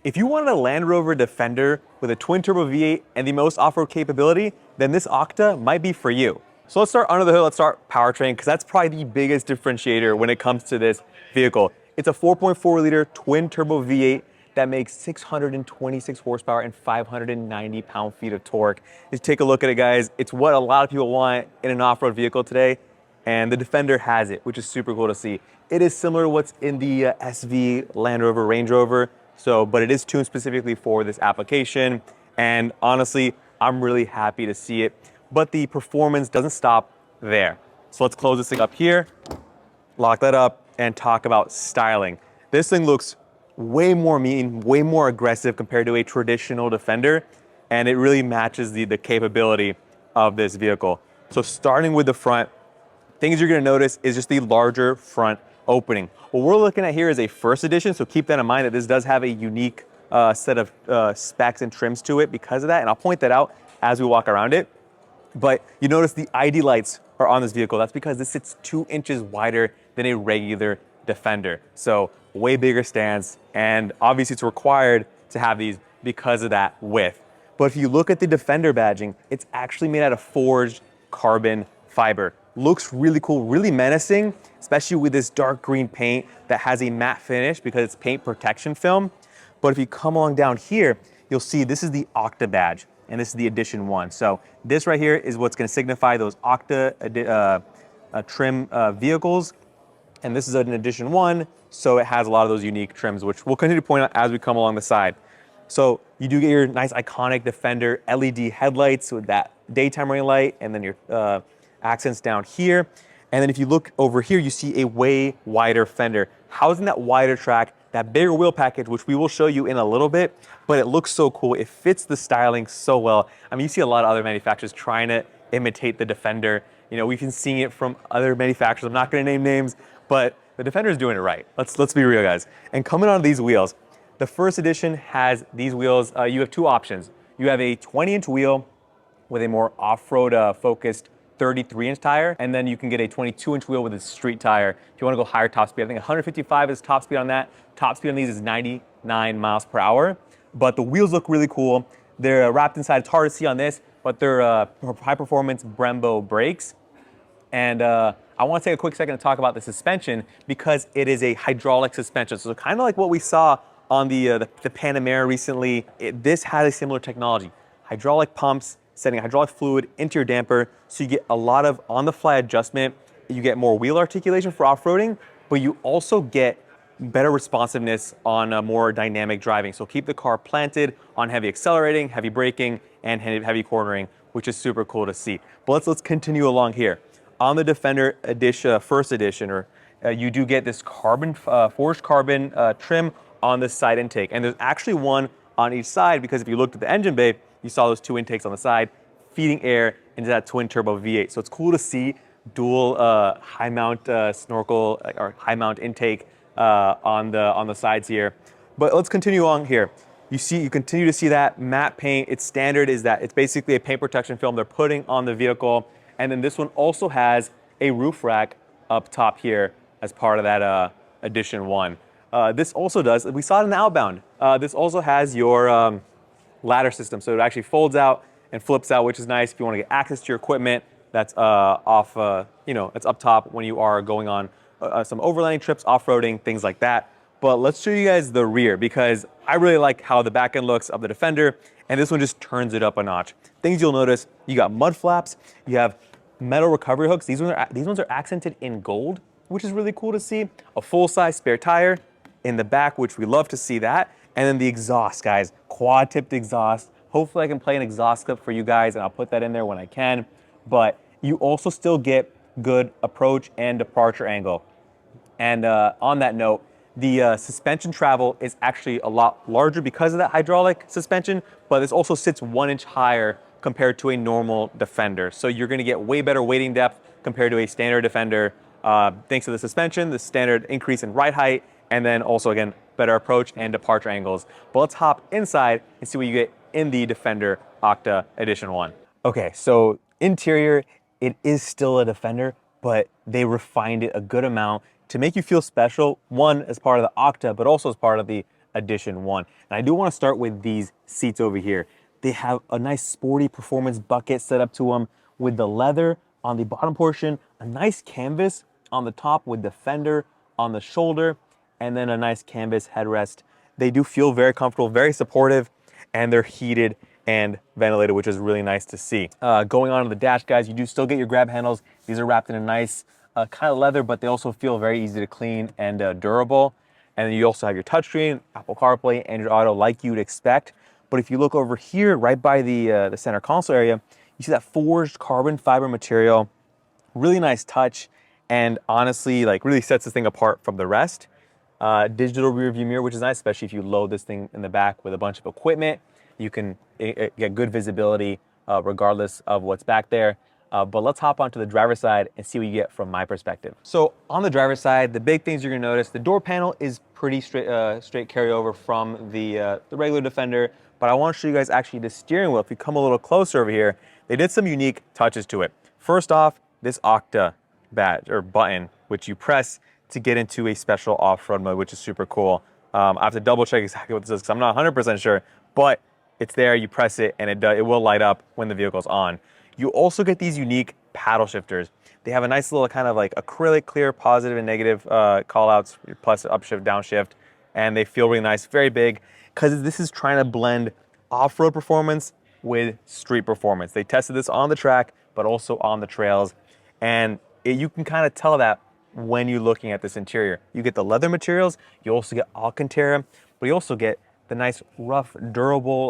If you wanted a Land Rover Defender with a twin-turbo V8 and the most off-road capability, then this OCTA might be for you. So let's start under the hood, let's start powertrain, because that's probably the biggest differentiator when it comes to this vehicle. It's a 4.4-liter twin-turbo V8 that makes 626 horsepower and 590 pound-feet of torque. Just take a look at it, guys. It's what a lot of people want in an off-road vehicle today, and the Defender has it, which is super cool to see. It is similar to what's in the SV, Land Rover, Range Rover, but it is tuned specifically for this application, and honestly, I'm really happy to see it. But the performance doesn't stop there. So let's close this thing up here, lock that up, and talk about styling. This thing looks way more mean, way more aggressive compared to a traditional Defender, and it really matches the capability of this vehicle. So starting with the front, things you're gonna notice is just the larger front opening. What we're looking at here is a first edition, so keep that in mind that this does have a unique set of specs and trims to it because of that, and I'll point that out as we walk around it. But you notice the ID lights are on this vehicle. That's because this sits 2 inches wider than a regular Defender. So way bigger stance, and obviously it's required to have these because of that width. But if you look at the Defender badging, it's actually made out of forged carbon fiber. Looks really cool, really menacing, especially with this dark green paint that has a matte finish because it's paint protection film. But if you come along down here, you'll see this is the OCTA badge, and this is the Edition 1. So this right here is what's gonna signify those OCTA trim vehicles. And this is an Edition 1, so it has a lot of those unique trims, which we'll continue to point out as we come along the side. So you do get your nice iconic Defender LED headlights with that daytime running light, and then your accents down here. And then if you look over here, you see a way wider fender. Housing that wider track, that bigger wheel package, which we will show you in a little bit, but it looks so cool. It fits the styling so well. I mean, you see a lot of other manufacturers trying to imitate the Defender. You know, we've been seeing it from other manufacturers. I'm not gonna name names, but the Defender is doing it right. Let's be real, guys. And coming on these wheels, the first edition has these wheels. You have 2 options. You have a 20-inch wheel with a more off-road focused 33-inch tire, and then you can get a 22-inch wheel with a street tire if you want to go higher top speed. I think 155 is top speed on that. Top speed on these is 99 miles per hour, but the wheels look really cool. They're wrapped inside. It's hard to see on this, but they're high-performance Brembo brakes. And I want to take a quick second to talk about the suspension because it is a hydraulic suspension. So kind of like what we saw on the Panamera recently, this has a similar technology. Hydraulic pumps, sending hydraulic fluid into your damper, so you get a lot of on-the-fly adjustment. You get more wheel articulation for off-roading, but you also get better responsiveness on more dynamic driving. So keep the car planted on heavy accelerating, heavy braking, and heavy cornering, which is super cool to see. But let's continue along here. On the Defender edition, first edition, you do get this forged carbon trim on the side intake, and there's actually one on each side because if you looked at the engine bay, you saw those 2 intakes on the side, feeding air into that twin-turbo V8. So it's cool to see dual high-mount snorkel or high-mount intake on the sides here. But let's continue on here. You continue to see that matte paint. Its standard is that it's basically a paint protection film they're putting on the vehicle. And then this one also has a roof rack up top here as part of that Edition 1. This also does, we saw it in the Outbound. This also has your ladder system, so it actually folds out and flips out, which is nice if you want to get access to your equipment that's it's up top when you are going on some overlanding trips, off-roading, things like that. But let's show you guys the rear because I really like how the back end looks of the Defender, and this one just turns it up a notch. Things you'll notice, you got mud flaps, you have metal recovery hooks. These ones are accented in gold, which is really cool to see. A full-size spare tire in the back, which we love to see that. And then the exhaust, guys, quad-tipped exhaust. Hopefully I can play an exhaust clip for you guys, and I'll put that in there when I can. But you also still get good approach and departure angle. And on that note, the suspension travel is actually a lot larger because of that hydraulic suspension, but this also sits 1 inch higher compared to a normal Defender. So you're gonna get way better weighting depth compared to a standard Defender, thanks to the suspension, the standard increase in ride height, and then also, again, better approach and departure angles. But let's hop inside and see what you get in the Defender OCTA Edition 1. Okay, so interior, it is still a Defender, but they refined it a good amount to make you feel special, one, as part of the OCTA, but also as part of the Edition 1. And I do want to start with these seats over here. They have a nice sporty performance bucket set up to them with the leather on the bottom portion, a nice canvas on the top with the fender on the shoulder, and then a nice canvas headrest. They do feel very comfortable, very supportive, and they're heated and ventilated, which is really nice to see. Going on to the dash, guys, you do still get your grab handles. These are wrapped in a nice kind of leather, but they also feel very easy to clean and durable. And then you also have your touchscreen, Apple CarPlay, Android Auto, like you'd expect. But if you look over here, right by the center console area, you see that forged carbon fiber material, really nice touch, and honestly, like really sets this thing apart from the rest. Digital rear view mirror, which is nice, especially if you load this thing in the back with a bunch of equipment. You can get good visibility regardless of what's back there. But let's hop onto the driver's side and see what you get from my perspective. So on the driver's side, the big things you're gonna notice, the door panel is pretty straight carryover from the regular Defender, but I wanna show you guys actually the steering wheel. If you come a little closer over here, they did some unique touches to it. First off, this OCTA badge or button, which you press to get into a special off-road mode, which is super cool. I have to double check exactly what this is because I'm not 100% sure, but it's there, you press it, and it will light up when the vehicle's on. You also get these unique paddle shifters. They have a nice little kind of like acrylic clear positive and negative call outs, plus upshift, downshift, and they feel really nice, very big, because this is trying to blend off-road performance with street performance. They tested this on the track, but also on the trails, and you can kind of tell that when you're looking at this interior. You get the leather materials, you also get Alcantara, but you also get the nice rough, durable,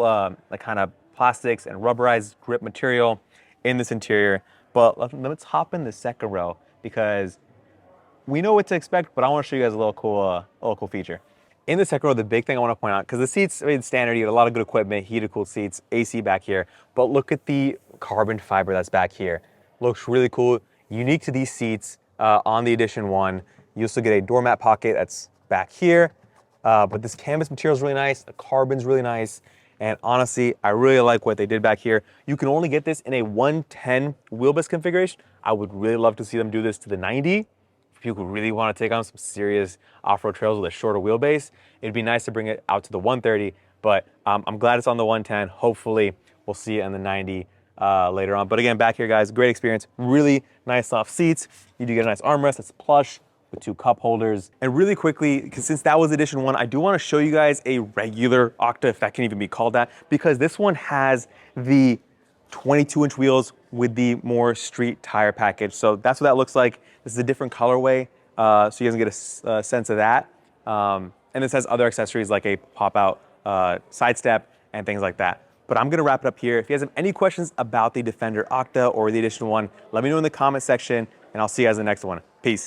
like kind of plastics and rubberized grip material in this interior. But let's hop in the second row because we know what to expect, but I want to show you guys a little cool feature. In the second row, the big thing I want to point out, because the seats, I mean, standard, you get a lot of good equipment, heated, cooled seats, AC back here, but look at the carbon fiber that's back here. Looks really cool, unique to these seats on the Edition 1. You also get a doormat pocket that's back here, but this canvas material is really nice, the carbon's really nice, and honestly, I really like what they did back here. You can only get this in a 110 wheelbase configuration. I would really love to see them do this to the 90. If people really want to take on some serious off-road trails with a shorter wheelbase, it'd be nice to bring it out to the 130, but I'm glad it's on the 110. Hopefully, we'll see it on the 90 later on. But again, back here, guys, great experience. Really nice soft seats. You do get a nice armrest that's plush with 2 cup holders. And really quickly, because since that was Edition 1, I do want to show you guys a regular OCTA, if that can even be called that, because this one has the 22-inch wheels with the more street tire package. So that's what that looks like. This is a different colorway, so you guys can get a sense of that. And this has other accessories like a pop-out side step and things like that. But I'm gonna wrap it up here. If you guys have any questions about the Defender OCTA or the Edition 1, let me know in the comment section, and I'll see you guys in the next one. Peace.